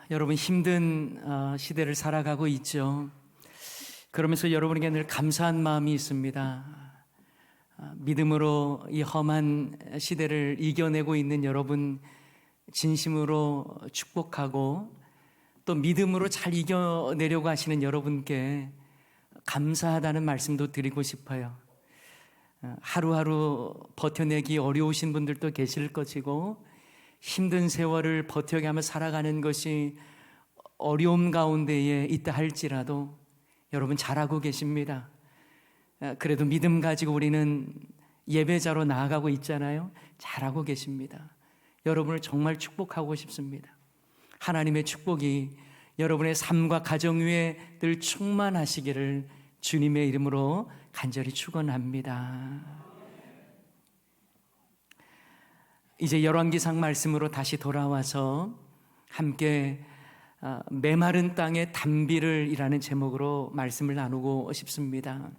여러분 힘든 시대를 살아가고 있죠. 그러면서 여러분에게 늘 감사한 마음이 있습니다. 믿음으로 이 험한 시대를 이겨내고 있는 여러분 진심으로 축복하고 또 믿음으로 잘 이겨내려고 하시는 여러분께 감사하다는 말씀도 드리고 싶어요. 하루하루 버텨내기 어려우신 분들도 계실 것이고 힘든 세월을 버텨가며 살아가는 것이 어려움 가운데에 있다 할지라도 여러분 잘하고 계십니다. 그래도 믿음 가지고 우리는 예배자로 나아가고 있잖아요. 잘하고 계십니다. 여러분을 정말 축복하고 싶습니다. 하나님의 축복이 여러분의 삶과 가정 위에 늘 충만하시기를 주님의 이름으로 간절히 축원합니다. 이제 열왕기상 말씀으로 다시 돌아와서 함께 메마른 땅의 단비를 이라는 제목으로 말씀을 나누고 싶습니다.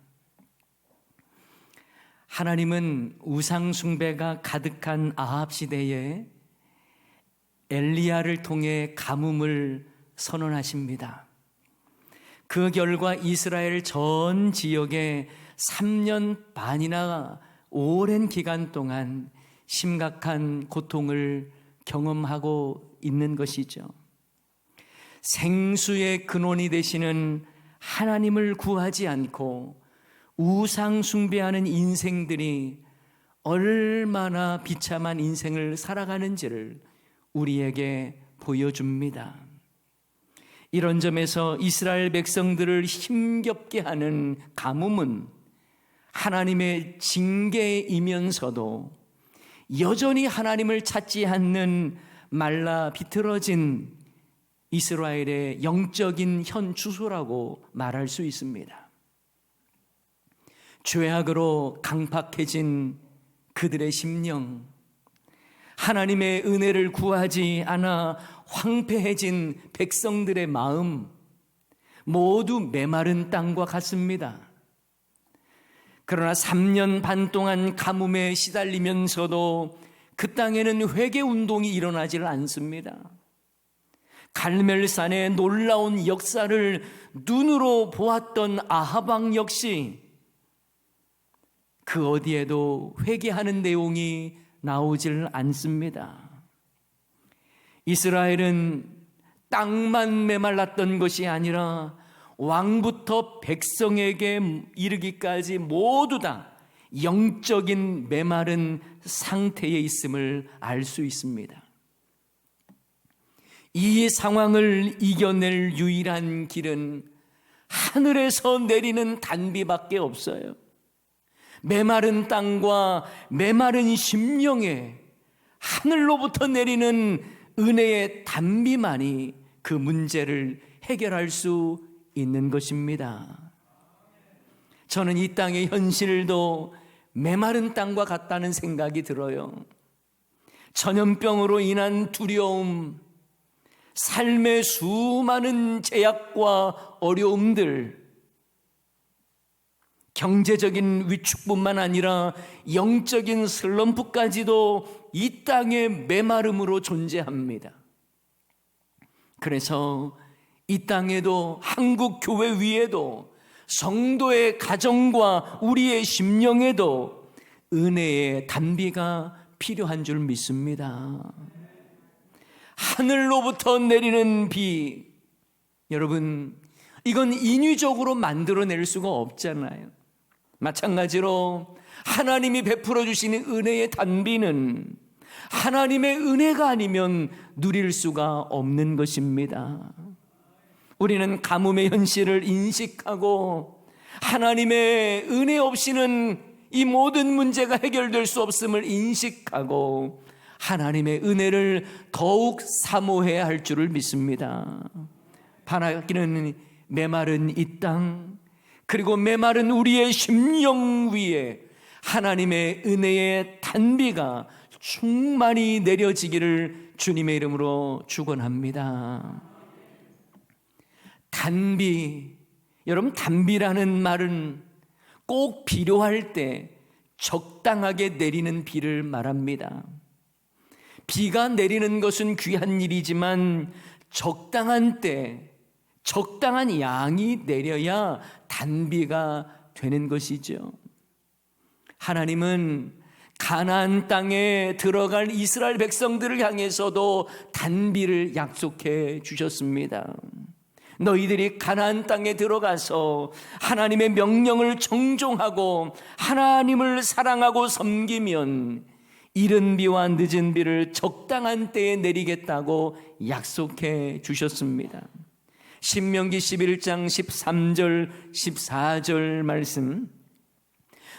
하나님은 우상 숭배가 가득한 아합 시대에 엘리야를 통해 가뭄을 선언하십니다. 그 결과 이스라엘 전 지역에 3년 반이나 오랜 기간 동안 심각한 고통을 경험하고 있는 것이죠. 생수의 근원이 되시는 하나님을 구하지 않고 우상 숭배하는 인생들이 얼마나 비참한 인생을 살아가는지를 우리에게 보여줍니다. 이런 점에서 이스라엘 백성들을 힘겹게 하는 가뭄은 하나님의 징계이면서도 여전히 하나님을 찾지 않는 말라 비틀어진 이스라엘의 영적인 현 주소라고 말할 수 있습니다. 죄악으로 강팍해진 그들의 심령, 하나님의 은혜를 구하지 않아 황폐해진 백성들의 마음, 모두 메마른 땅과 같습니다. 그러나 3년 반 동안 가뭄에 시달리면서도 그 땅에는 회개운동이 일어나질 않습니다. 갈멜산의 놀라운 역사를 눈으로 보았던 아합 왕 역시 그 어디에도 회개하는 내용이 나오질 않습니다. 이스라엘은 땅만 메말랐던 것이 아니라 왕부터 백성에게 이르기까지 모두 다 영적인 메마른 상태에 있음을 알 수 있습니다. 이 상황을 이겨낼 유일한 길은 하늘에서 내리는 단비밖에 없어요. 메마른 땅과 메마른 심령에 하늘로부터 내리는 은혜의 단비만이 그 문제를 해결할 수 있는 것입니다. 저는 이 땅의 현실도 메마른 땅과 같다는 생각이 들어요. 전염병으로 인한 두려움, 삶의 수많은 제약과 어려움들, 경제적인 위축뿐만 아니라 영적인 슬럼프까지도 이 땅의 메마름으로 존재합니다. 그래서 이 땅에도 한국 교회 위에도 성도의 가정과 우리의 심령에도 은혜의 단비가 필요한 줄 믿습니다. 하늘로부터 내리는 비, 여러분, 이건 인위적으로 만들어낼 수가 없잖아요. 마찬가지로 하나님이 베풀어 주시는 은혜의 단비는 하나님의 은혜가 아니면 누릴 수가 없는 것입니다. 우리는 가뭄의 현실을 인식하고 하나님의 은혜 없이는 이 모든 문제가 해결될 수 없음을 인식하고 하나님의 은혜를 더욱 사모해야 할 줄을 믿습니다. 바라기는 메마른 이 땅, 그리고 메마른 우리의 심령 위에 하나님의 은혜의 단비가 충만히 내려지기를 주님의 이름으로 축원합니다. 단비, 여러분, 단비라는 말은 꼭 필요할 때 적당하게 내리는 비를 말합니다. 비가 내리는 것은 귀한 일이지만 적당한 때, 적당한 양이 내려야 단비가 되는 것이죠. 하나님은 가나안 땅에 들어갈 이스라엘 백성들을 향해서도 단비를 약속해 주셨습니다. 너희들이 가나안 땅에 들어가서 하나님의 명령을 정종하고 하나님을 사랑하고 섬기면 이른 비와 늦은 비를 적당한 때에 내리겠다고 약속해 주셨습니다. 신명기 11장 13절 14절 말씀,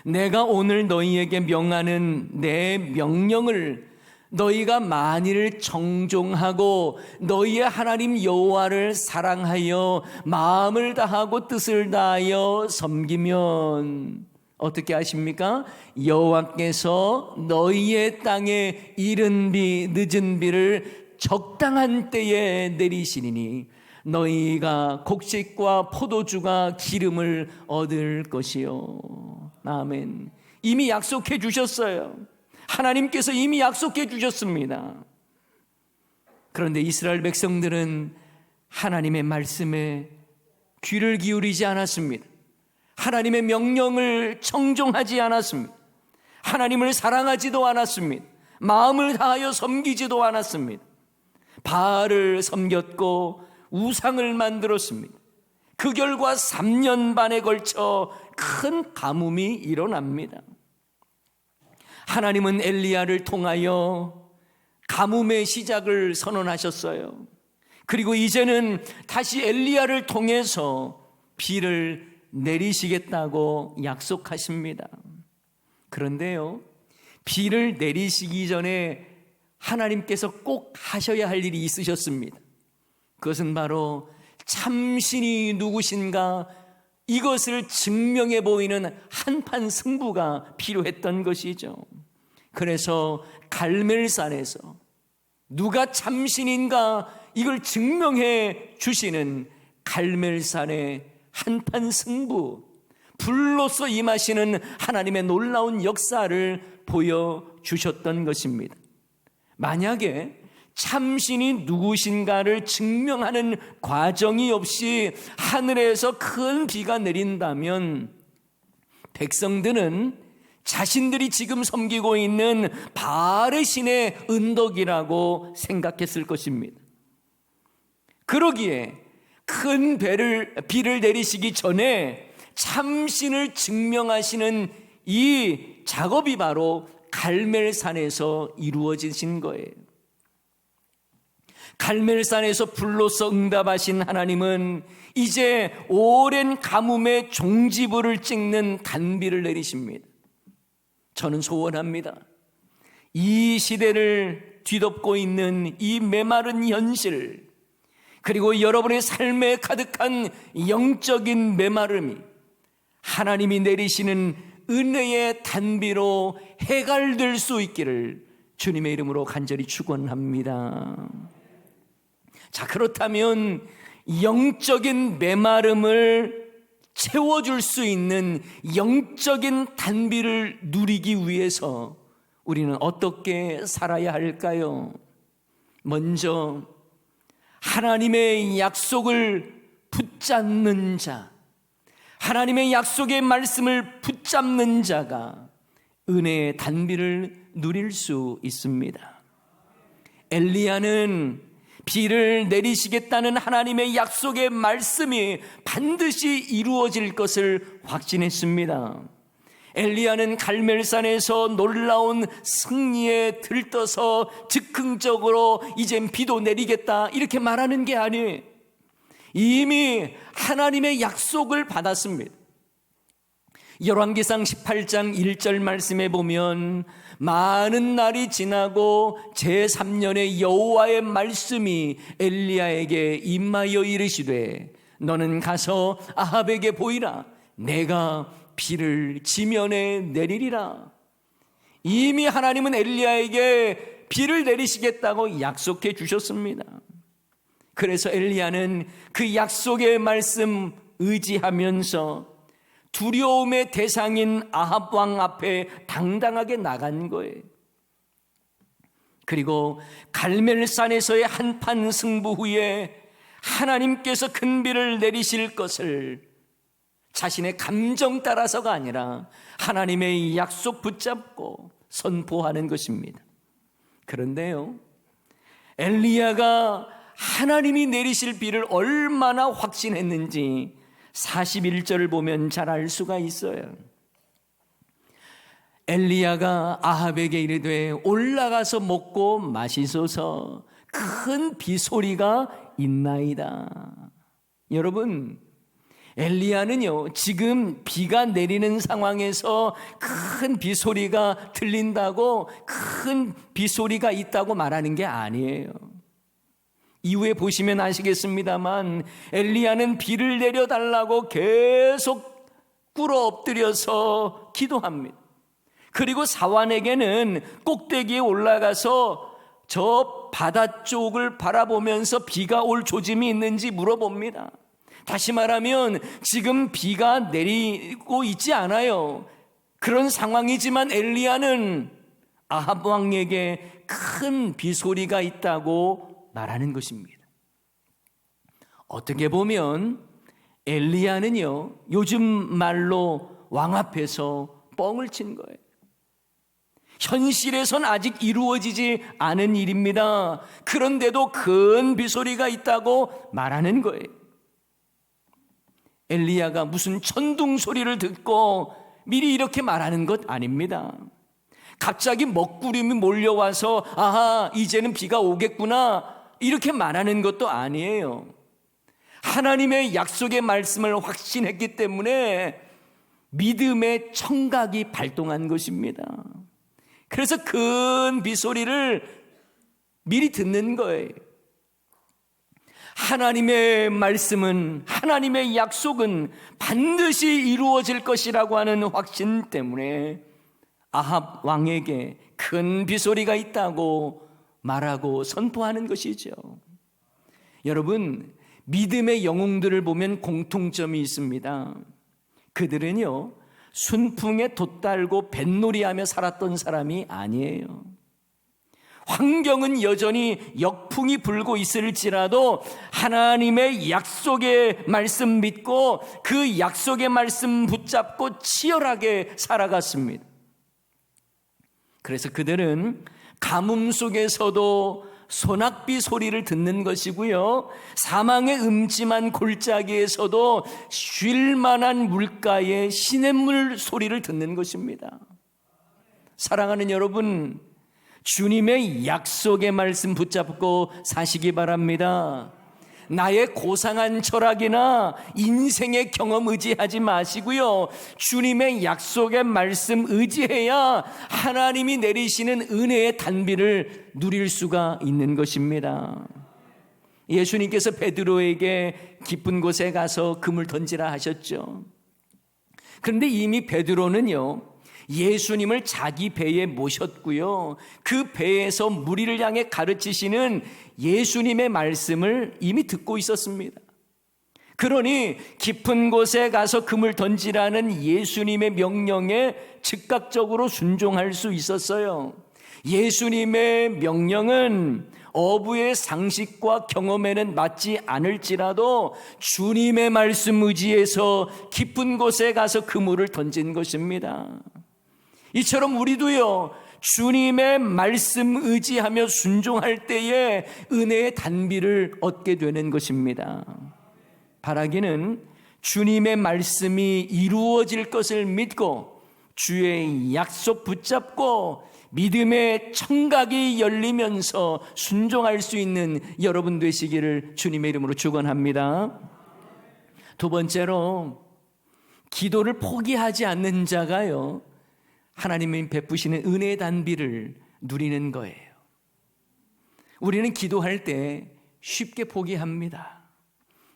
내가 오늘 너희에게 명하는 내 명령을 너희가 만일 정종하고 너희의 하나님 여호와를 사랑하여 마음을 다하고 뜻을 다하여 섬기면 어떻게 하십니까? 여호와께서 너희의 땅에 이른 비 늦은 비를 적당한 때에 내리시리니 너희가 곡식과 포도주가 기름을 얻을 것이요. 아멘. 이미 약속해 주셨어요. 하나님께서 이미 약속해 주셨습니다. 그런데 이스라엘 백성들은 하나님의 말씀에 귀를 기울이지 않았습니다. 하나님의 명령을 청종하지 않았습니다. 하나님을 사랑하지도 않았습니다. 마음을 다하여 섬기지도 않았습니다. 바알을 섬겼고 우상을 만들었습니다. 그 결과 3년 반에 걸쳐 큰 가뭄이 일어납니다. 하나님은 엘리야를 통하여 가뭄의 시작을 선언하셨어요. 그리고 이제는 다시 엘리야를 통해서 비를 내리시겠다고 약속하십니다. 그런데요, 비를 내리시기 전에 하나님께서 꼭 하셔야 할 일이 있으셨습니다. 그것은 바로 참신이 누구신가, 이것을 증명해 보이는 한판 승부가 필요했던 것이죠. 그래서 갈멜산에서 누가 참신인가 이걸 증명해 주시는 갈멜산의 한판 승부, 불로서 임하시는 하나님의 놀라운 역사를 보여주셨던 것입니다. 만약에 참신이 누구신가를 증명하는 과정이 없이 하늘에서 큰 비가 내린다면 백성들은 자신들이 지금 섬기고 있는 바알의 신의 은덕이라고 생각했을 것입니다. 그러기에 큰 비를 내리시기 전에 참신을 증명하시는 이 작업이 바로 갈멜산에서 이루어지신 거예요. 갈멜산에서 불로서 응답하신 하나님은 이제 오랜 가뭄의 종지부를 찍는 단비를 내리십니다. 저는 소원합니다. 이 시대를 뒤덮고 있는 이 메마른 현실, 그리고 여러분의 삶에 가득한 영적인 메마름이 하나님이 내리시는 은혜의 단비로 해갈될 수 있기를 주님의 이름으로 간절히 축원합니다. 자, 그렇다면 영적인 메마름을 채워줄 수 있는 영적인 단비를 누리기 위해서 우리는 어떻게 살아야 할까요? 먼저 하나님의 약속을 붙잡는 자, 하나님의 약속의 말씀을 붙잡는 자가 은혜의 단비를 누릴 수 있습니다. 엘리야는 비를 내리시겠다는 하나님의 약속의 말씀이 반드시 이루어질 것을 확신했습니다. 엘리야는 갈멜산에서 놀라운 승리에 들떠서 즉흥적으로 이젠 비도 내리겠다 이렇게 말하는 게 아니에요. 이미 하나님의 약속을 받았습니다. 열왕기상 18장 1절 말씀에 보면 많은 날이 지나고 제3년에 여호와의 말씀이 엘리야에게 임하여 이르시되 너는 가서 아합에게 보이라. 내가 비를 지면에 내리리라. 이미 하나님은 엘리야에게 비를 내리시겠다고 약속해 주셨습니다. 그래서 엘리야는 그 약속의 말씀 의지하면서 두려움의 대상인 아합 왕 앞에 당당하게 나간 거예요. 그리고 갈멜산에서의 한판 승부 후에 하나님께서 큰 비를 내리실 것을 자신의 감정 따라서가 아니라 하나님의 약속 붙잡고 선포하는 것입니다. 그런데요, 엘리야가 하나님이 내리실 비를 얼마나 확신했는지 41절을 보면 잘 알 수가 있어요. 엘리야가 아합에게 이르되 올라가서 먹고 마시소서, 큰 비소리가 있나이다. 여러분, 엘리야는요, 지금 비가 내리는 상황에서 큰 비소리가 들린다고, 큰 비소리가 있다고 말하는 게 아니에요. 이후에 보시면 아시겠습니다만 엘리야는 비를 내려달라고 계속 꿇어 엎드려서 기도합니다. 그리고 사환에게는 꼭대기에 올라가서 저 바다 쪽을 바라보면서 비가 올 조짐이 있는지 물어봅니다. 다시 말하면 지금 비가 내리고 있지 않아요. 그런 상황이지만 엘리야는 아합 왕에게 큰 비소리가 있다고 말하는 것입니다. 어떻게 보면 엘리야는요, 요즘 말로 왕 앞에서 뻥을 친 거예요. 현실에선 아직 이루어지지 않은 일입니다. 그런데도 큰 비소리가 있다고 말하는 거예요. 엘리야가 무슨 천둥 소리를 듣고 미리 이렇게 말하는 것 아닙니다. 갑자기 먹구름이 몰려와서 아하, 이제는 비가 오겠구나 이렇게 말하는 것도 아니에요. 하나님의 약속의 말씀을 확신했기 때문에 믿음의 청각이 발동한 것입니다. 그래서 큰 비소리를 미리 듣는 거예요. 하나님의 말씀은, 하나님의 약속은 반드시 이루어질 것이라고 하는 확신 때문에 아합 왕에게 큰 비소리가 있다고 말하고 선포하는 것이죠. 여러분, 믿음의 영웅들을 보면 공통점이 있습니다. 그들은요, 순풍에 돛달고 뱃놀이하며 살았던 사람이 아니에요. 환경은 여전히 역풍이 불고 있을지라도 하나님의 약속의 말씀 믿고 그 약속의 말씀 붙잡고 치열하게 살아갔습니다. 그래서 그들은 가뭄 속에서도 소낙비 소리를 듣는 것이고요, 사망의 음침한 골짜기에서도 쉴 만한 물가의 시냇물 소리를 듣는 것입니다. 사랑하는 여러분, 주님의 약속의 말씀 붙잡고 사시기 바랍니다. 나의 고상한 철학이나 인생의 경험 의지하지 마시고요, 주님의 약속의 말씀 의지해야 하나님이 내리시는 은혜의 단비를 누릴 수가 있는 것입니다. 예수님께서 베드로에게 깊은 곳에 가서 금을 던지라 하셨죠. 그런데 이미 베드로는요, 예수님을 자기 배에 모셨고요, 그 배에서 무리를 향해 가르치시는 예수님의 말씀을 이미 듣고 있었습니다. 그러니 깊은 곳에 가서 금을 던지라는 예수님의 명령에 즉각적으로 순종할 수 있었어요. 예수님의 명령은 어부의 상식과 경험에는 맞지 않을지라도 주님의 말씀 의지해서 깊은 곳에 가서 그물을 던진 것입니다. 이처럼 우리도요, 주님의 말씀 의지하며 순종할 때에 은혜의 단비를 얻게 되는 것입니다. 바라기는 주님의 말씀이 이루어질 것을 믿고 주의 약속 붙잡고 믿음의 청각이 열리면서 순종할 수 있는 여러분 되시기를 주님의 이름으로 축원합니다. 두 번째로, 기도를 포기하지 않는 자가요, 하나님이 베푸시는 은혜의 단비를 누리는 거예요. 우리는 기도할 때 쉽게 포기합니다.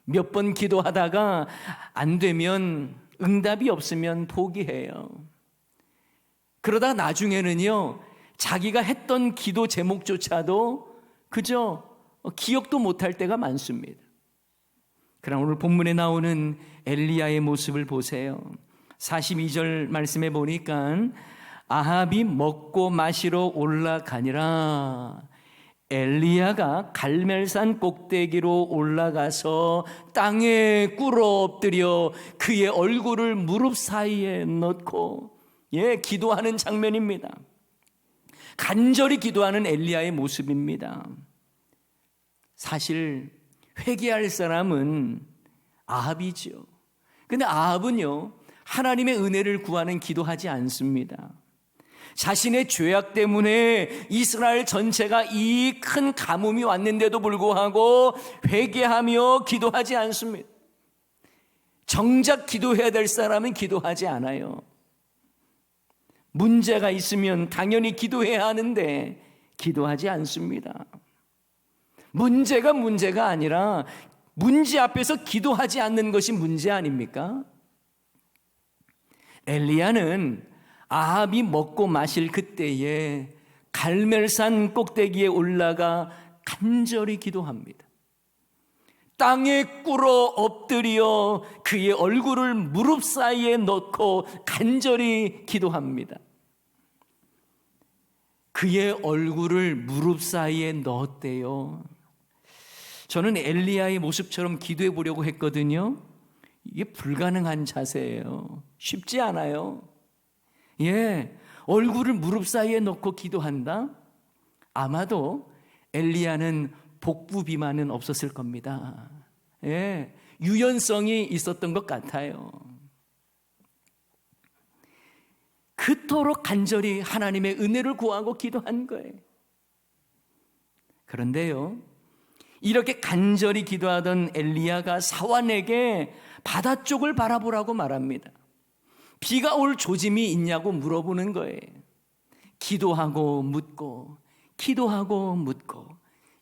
몇 번 기도하다가 안 되면, 응답이 없으면 포기해요. 그러다 나중에는요, 자기가 했던 기도 제목조차도 그저 기억도 못할 때가 많습니다. 그럼 오늘 본문에 나오는 엘리야의 모습을 보세요. 42절 말씀에 보니까 아합이 먹고 마시러 올라가니라. 엘리야가 갈멜산 꼭대기로 올라가서 땅에 꿇어 엎드려 그의 얼굴을 무릎 사이에 넣고 기도하는 장면입니다. 간절히 기도하는 엘리야의 모습입니다. 사실 회개할 사람은 아합이죠. 근데 아합은요, 하나님의 은혜를 구하는 기도하지 않습니다. 자신의 죄악 때문에 이스라엘 전체가 이 큰 가뭄이 왔는데도 불구하고 회개하며 기도하지 않습니다. 정작 기도해야 될 사람은 기도하지 않아요. 문제가 있으면 당연히 기도해야 하는데 기도하지 않습니다. 문제가 아니라 문제 앞에서 기도하지 않는 것이 문제 아닙니까? 엘리야는 아합이 먹고 마실 그때에 갈멜산 꼭대기에 올라가 간절히 기도합니다. 땅에 꿇어 엎드려 그의 얼굴을 무릎 사이에 넣고 간절히 기도합니다. 그의 얼굴을 무릎 사이에 넣었대요. 저는 엘리야의 모습처럼 기도해 보려고 했거든요. 이게 불가능한 자세예요. 쉽지 않아요. 얼굴을 무릎 사이에 넣고 기도한다? 아마도 엘리야는 복부 비만은 없었을 겁니다. 유연성이 있었던 것 같아요. 그토록 간절히 하나님의 은혜를 구하고 기도한 거예요. 그런데요, 이렇게 간절히 기도하던 엘리야가 사환에게 바다 쪽을 바라보라고 말합니다. 비가 올 조짐이 있냐고 물어보는 거예요. 기도하고 묻고 기도하고 묻고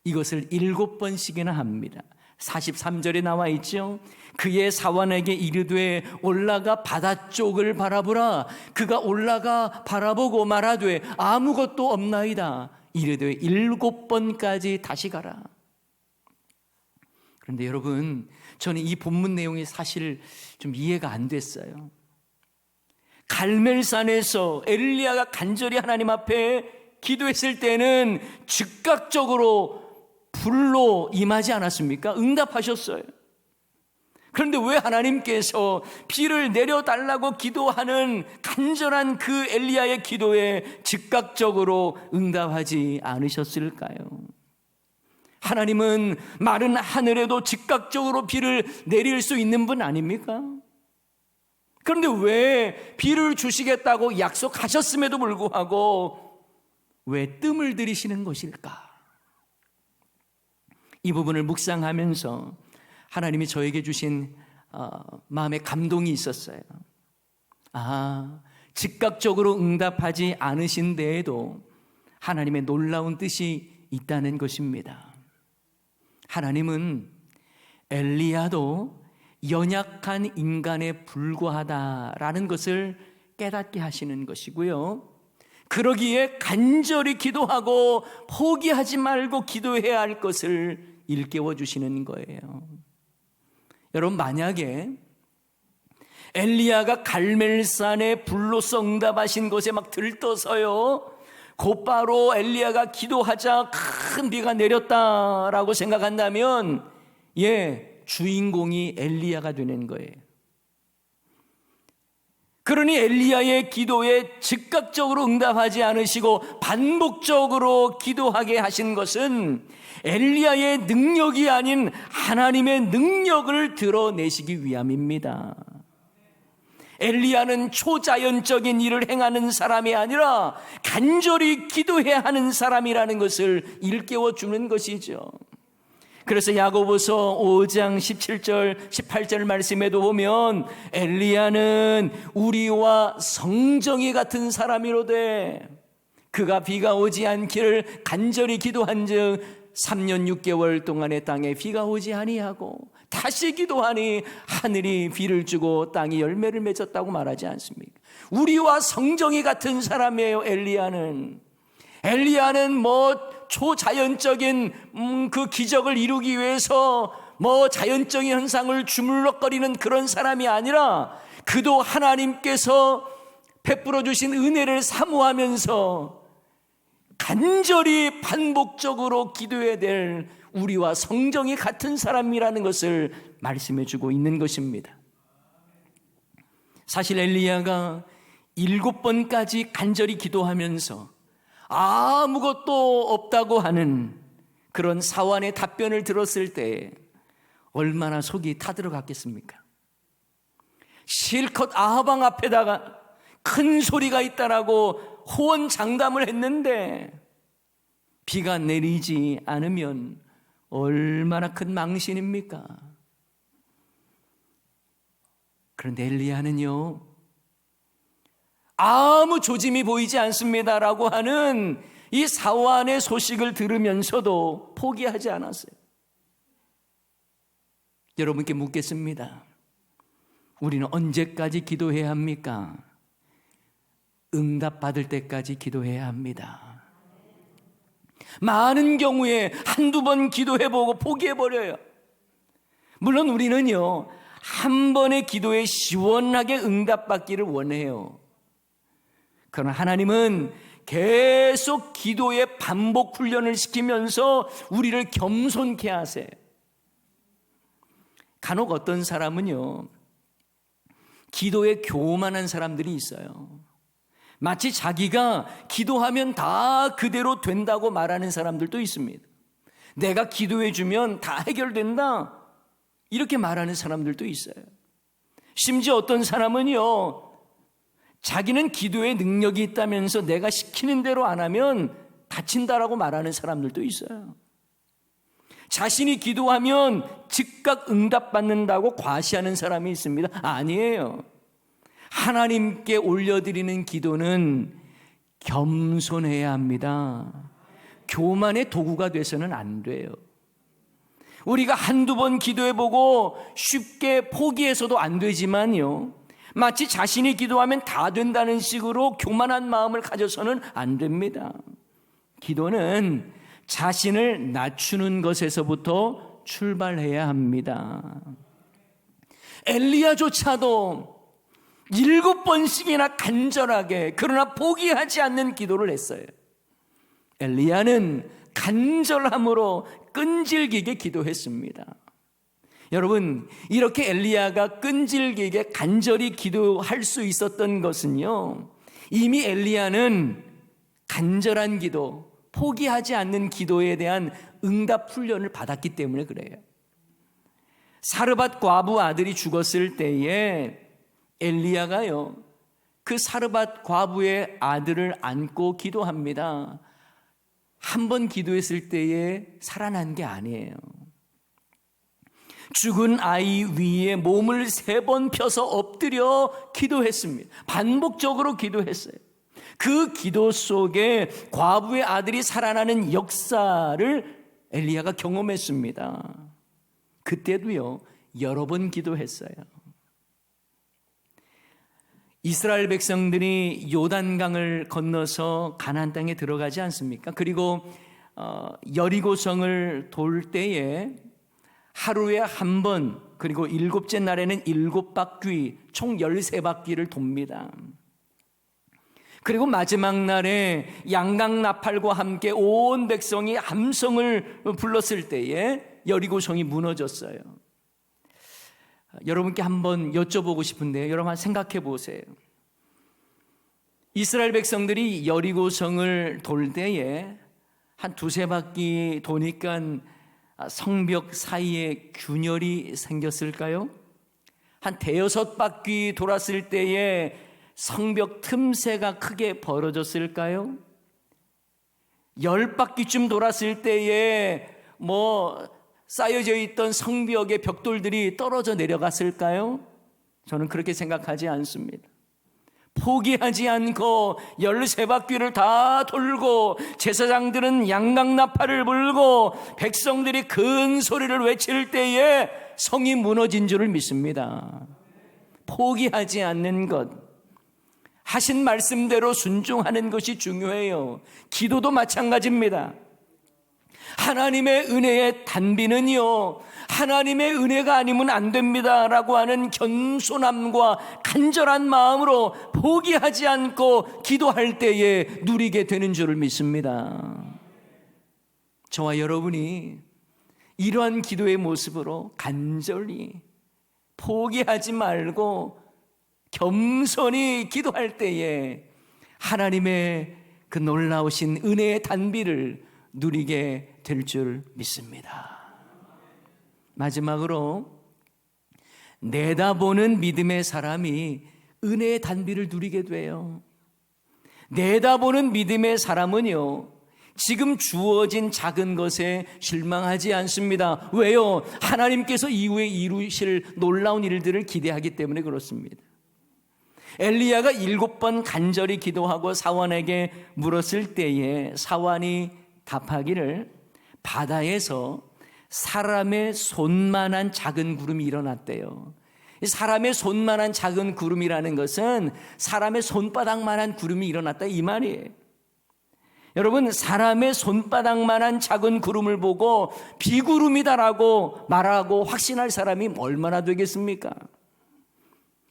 이것을 7번씩이나 합니다. 43절에 나와 있죠. 그의 사환에게 이르되 올라가 바다 쪽을 바라보라. 그가 올라가 바라보고 말하되 아무것도 없나이다. 이르되 7번까지 다시 가라. 그런데 여러분, 저는 이 본문 내용이 사실 좀 이해가 안 됐어요. 갈멜산에서 엘리야가 간절히 하나님 앞에 기도했을 때는 즉각적으로 불로 임하지 않았습니까? 응답하셨어요. 그런데 왜 하나님께서 비를 내려달라고 기도하는 간절한 그 엘리야의 기도에 즉각적으로 응답하지 않으셨을까요? 하나님은 마른 하늘에도 즉각적으로 비를 내릴 수 있는 분 아닙니까? 그런데 왜 비를 주시겠다고 약속하셨음에도 불구하고 왜 뜸을 들이시는 것일까? 이 부분을 묵상하면서 하나님이 저에게 주신 마음의 감동이 있었어요. 즉각적으로 응답하지 않으신 데에도 하나님의 놀라운 뜻이 있다는 것입니다. 하나님은 엘리야도 연약한 인간에 불과하다라는 것을 깨닫게 하시는 것이고요. 그러기에 간절히 기도하고 포기하지 말고 기도해야 할 것을 일깨워 주시는 거예요. 여러분, 만약에 엘리야가 갈멜산에 불로써 응답하신 것에 막 들떠서요, 곧바로 엘리야가 기도하자 큰 비가 내렸다라고 생각한다면 주인공이 엘리야가 되는 거예요. 그러니 엘리야의 기도에 즉각적으로 응답하지 않으시고 반복적으로 기도하게 하신 것은 엘리야의 능력이 아닌 하나님의 능력을 드러내시기 위함입니다. 엘리야는 초자연적인 일을 행하는 사람이 아니라 간절히 기도해야 하는 사람이라는 것을 일깨워 주는 것이죠. 그래서 야고보서 5장 17절 18절 말씀에도 보면 엘리야는 우리와 성정이 같은 사람이로되 그가 비가 오지 않기를 간절히 기도한즉 3년 6개월 동안의 땅에 비가 오지 아니하고 다시 기도하니 하늘이 비를 주고 땅이 열매를 맺었다고 말하지 않습니까? 우리와 성정이 같은 사람이에요. 엘리야는 초자연적인 그 기적을 이루기 위해서 자연적인 현상을 주물럭거리는 그런 사람이 아니라 그도 하나님께서 베풀어 주신 은혜를 사모하면서 간절히 반복적으로 기도해야 될 우리와 성정이 같은 사람이라는 것을 말씀해 주고 있는 것입니다. 사실 엘리야가 7번까지 간절히 기도하면서 아무것도 없다고 하는 그런 사환의 답변을 들었을 때 얼마나 속이 타들어갔겠습니까? 실컷 아하방 앞에다가 큰 소리가 있다라고 호언장담을 했는데 비가 내리지 않으면 얼마나 큰 망신입니까? 그런데 엘리야는요, 아무 조짐이 보이지 않습니다라고 하는 이 사환의 소식을 들으면서도 포기하지 않았어요. 여러분께 묻겠습니다. 우리는 언제까지 기도해야 합니까? 응답받을 때까지 기도해야 합니다. 많은 경우에 한두 번 기도해보고 포기해버려요. 물론 우리는요, 한 번의 기도에 시원하게 응답받기를 원해요. 그러나 하나님은 계속 기도의 반복 훈련을 시키면서 우리를 겸손케 하세요. 간혹 어떤 사람은요, 기도에 교만한 사람들이 있어요. 마치 자기가 기도하면 다 그대로 된다고 말하는 사람들도 있습니다. 내가 기도해주면 다 해결된다, 이렇게 말하는 사람들도 있어요. 심지어 어떤 사람은요, 자기는 기도에 능력이 있다면서 내가 시키는 대로 안 하면 다친다라고 말하는 사람들도 있어요. 자신이 기도하면 즉각 응답받는다고 과시하는 사람이 있습니다. 아니에요. 하나님께 올려드리는 기도는 겸손해야 합니다. 교만의 도구가 돼서는 안 돼요. 우리가 한두 번 기도해보고 쉽게 포기해서도 안 되지만요, 마치 자신이 기도하면 다 된다는 식으로 교만한 마음을 가져서는 안 됩니다. 기도는 자신을 낮추는 것에서부터 출발해야 합니다. 엘리야조차도 7번씩이나 간절하게, 그러나 포기하지 않는 기도를 했어요. 엘리야는 간절함으로 끈질기게 기도했습니다. 여러분, 이렇게 엘리야가 끈질기게 간절히 기도할 수 있었던 것은요, 이미 엘리야는 간절한 기도, 포기하지 않는 기도에 대한 응답 훈련을 받았기 때문에 그래요. 사르밧 과부 아들이 죽었을 때에 엘리야가요, 그 사르밧 과부의 아들을 안고 기도합니다. 한 번 기도했을 때에 살아난 게 아니에요. 죽은 아이 위에 몸을 3번 펴서 엎드려 기도했습니다. 반복적으로 기도했어요. 그 기도 속에 과부의 아들이 살아나는 역사를 엘리야가 경험했습니다. 그때도요, 여러 번 기도했어요. 이스라엘 백성들이 요단강을 건너서 가나안 땅에 들어가지 않습니까? 그리고 여리고성을 돌 때에 하루에 한 번, 그리고 7째 날에는 7바퀴, 총 13바퀴를 돕니다. 그리고 마지막 날에 양강나팔과 함께 온 백성이 함성을 불렀을 때에 여리고성이 무너졌어요. 여러분께 한번 여쭤보고 싶은데요, 여러분 생각해 보세요. 이스라엘 백성들이 여리고성을 돌 때에 한 2-3바퀴 도니까 성벽 사이에 균열이 생겼을까요? 한 5-6바퀴 돌았을 때에 성벽 틈새가 크게 벌어졌을까요? 10바퀴쯤 돌았을 때에 쌓여져 있던 성벽의 벽돌들이 떨어져 내려갔을까요? 저는 그렇게 생각하지 않습니다. 포기하지 않고 13바퀴를 다 돌고 제사장들은 양강나팔을 불고 백성들이 큰 소리를 외칠 때에 성이 무너진 줄을 믿습니다. 포기하지 않는 것, 하신 말씀대로 순종하는 것이 중요해요. 기도도 마찬가지입니다. 하나님의 은혜의 단비는요, 하나님의 은혜가 아니면 안 됩니다 라고 하는 겸손함과 간절한 마음으로 포기하지 않고 기도할 때에 누리게 되는 줄을 믿습니다. 저와 여러분이 이러한 기도의 모습으로 간절히 포기하지 말고 겸손히 기도할 때에 하나님의 그 놀라우신 은혜의 단비를 누리게 될 줄 믿습니다. 마지막으로 내다보는 믿음의 사람이 은혜의 단비를 누리게 돼요. 내다보는 믿음의 사람은요, 지금 주어진 작은 것에 실망하지 않습니다. 왜요? 하나님께서 이후에 이루실 놀라운 일들을 기대하기 때문에 그렇습니다. 엘리야가 7번 간절히 기도하고 사원에게 물었을 때에 사원이 답하기를 바다에서 사람의 손만한 작은 구름이 일어났대요. 사람의 손만한 작은 구름이라는 것은 사람의 손바닥만한 구름이 일어났다 이 말이에요. 여러분, 사람의 손바닥만한 작은 구름을 보고 비구름이다라고 말하고 확신할 사람이 얼마나 되겠습니까?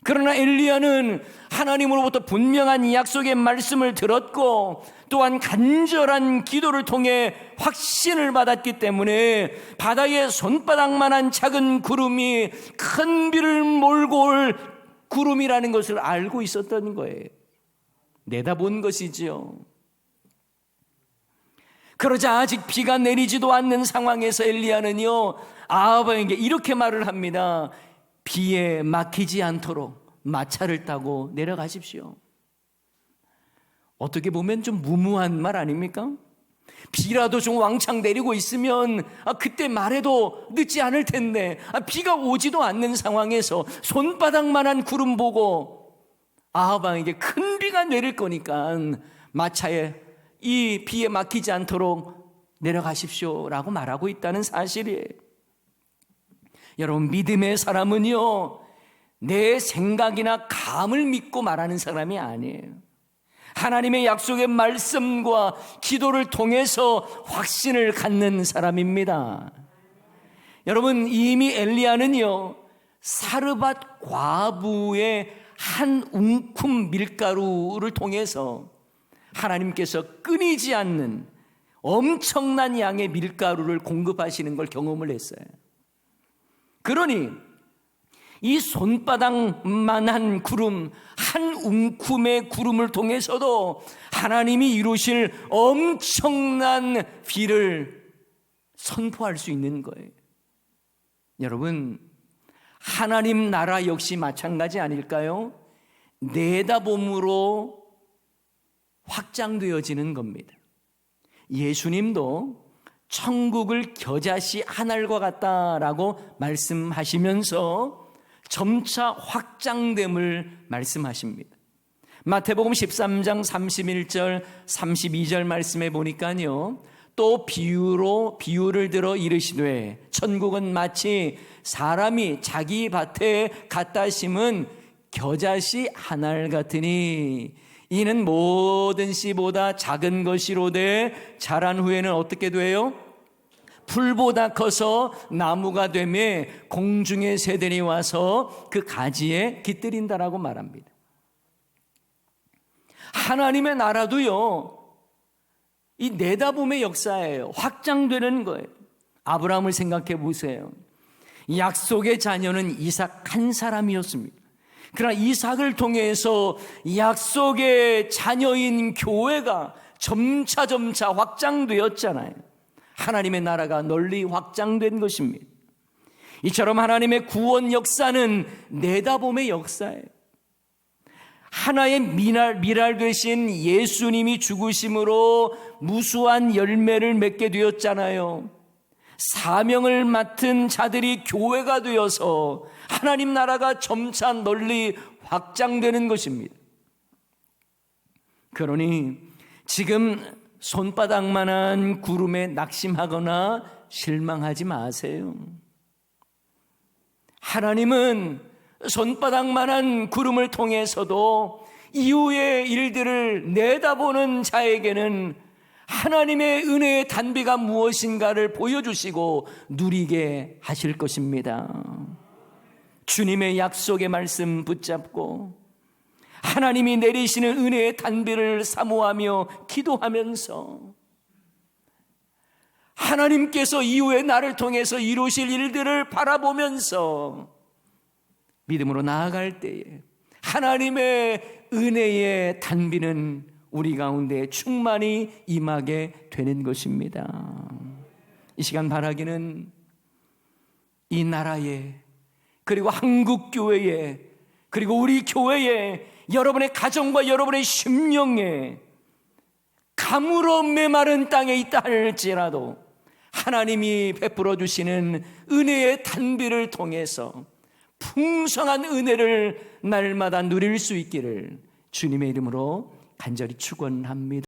그러나 엘리야는 하나님으로부터 분명한 약속의 말씀을 들었고 또한 간절한 기도를 통해 확신을 받았기 때문에 바다의 손바닥만한 작은 구름이 큰 비를 몰고 올 구름이라는 것을 알고 있었던 거예요. 내다본 것이지요. 그러자 아직 비가 내리지도 않는 상황에서 엘리야는요, 아합에게 이렇게 말을 합니다. 비에 막히지 않도록 마차를 타고 내려가십시오. 어떻게 보면 좀 무모한 말 아닙니까? 비라도 좀 왕창 내리고 있으면 그때 말해도 늦지 않을 텐데 비가 오지도 않는 상황에서 손바닥만한 구름 보고 아합 왕에게 큰 비가 내릴 거니까 마차에 이 비에 막히지 않도록 내려가십시오 라고 말하고 있다는 사실이에요. 여러분, 믿음의 사람은요, 내 생각이나 감을 믿고 말하는 사람이 아니에요. 하나님의 약속의 말씀과 기도를 통해서 확신을 갖는 사람입니다. 여러분, 이미 엘리야는요, 사르밧 과부의 한 웅큼 밀가루를 통해서 하나님께서 끊이지 않는 엄청난 양의 밀가루를 공급하시는 걸 경험을 했어요. 그러니 이 손바닥만한 구름, 한 웅큼의 구름을 통해서도 하나님이 이루실 엄청난 비를 선포할 수 있는 거예요. 여러분, 하나님 나라 역시 마찬가지 아닐까요? 내다봄으로 확장되어지는 겁니다. 예수님도 천국을 겨자씨 한 알과 같다라고 말씀하시면서 점차 확장됨을 말씀하십니다. 마태복음 13장 31절 32절 말씀에 보니까요, 또 비유를 들어 이르시되 천국은 마치 사람이 자기 밭에 갖다 심은 겨자씨 한 알 같으니 이는 모든 씨보다 작은 것이로되 자란 후에는 어떻게 돼요? 풀보다 커서 나무가 되며 공중의 새들이 와서 그 가지에 깃들인다라고 말합니다. 하나님의 나라도요, 이 내다봄의 역사예요. 확장되는 거예요. 아브라함을 생각해 보세요. 약속의 자녀는 이삭 한 사람이었습니다. 그러나 이삭을 통해서 약속의 자녀인 교회가 점차 확장되었잖아요. 하나님의 나라가 널리 확장된 것입니다. 이처럼 하나님의 구원 역사는 내다봄의 역사예요. 하나의 미랄 되신 예수님이 죽으심으로 무수한 열매를 맺게 되었잖아요. 사명을 맡은 자들이 교회가 되어서 하나님 나라가 점차 널리 확장되는 것입니다. 그러니 지금 손바닥만한 구름에 낙심하거나 실망하지 마세요. 하나님은 손바닥만한 구름을 통해서도 이후의 일들을 내다보는 자에게는 하나님의 은혜의 단비가 무엇인가를 보여주시고 누리게 하실 것입니다. 주님의 약속의 말씀 붙잡고 하나님이 내리시는 은혜의 단비를 사모하며 기도하면서 하나님께서 이후에 나를 통해서 이루실 일들을 바라보면서 믿음으로 나아갈 때에 하나님의 은혜의 단비는 우리 가운데 충만히 임하게 되는 것입니다. 이 시간 바라기는 이 나라에, 그리고 한국교회에, 그리고 우리 교회에, 여러분의 가정과 여러분의 심령에 가물어 메마른 땅에 있다 할지라도 하나님이 베풀어 주시는 은혜의 단비를 통해서 풍성한 은혜를 날마다 누릴 수 있기를 주님의 이름으로 간절히 축원합니다.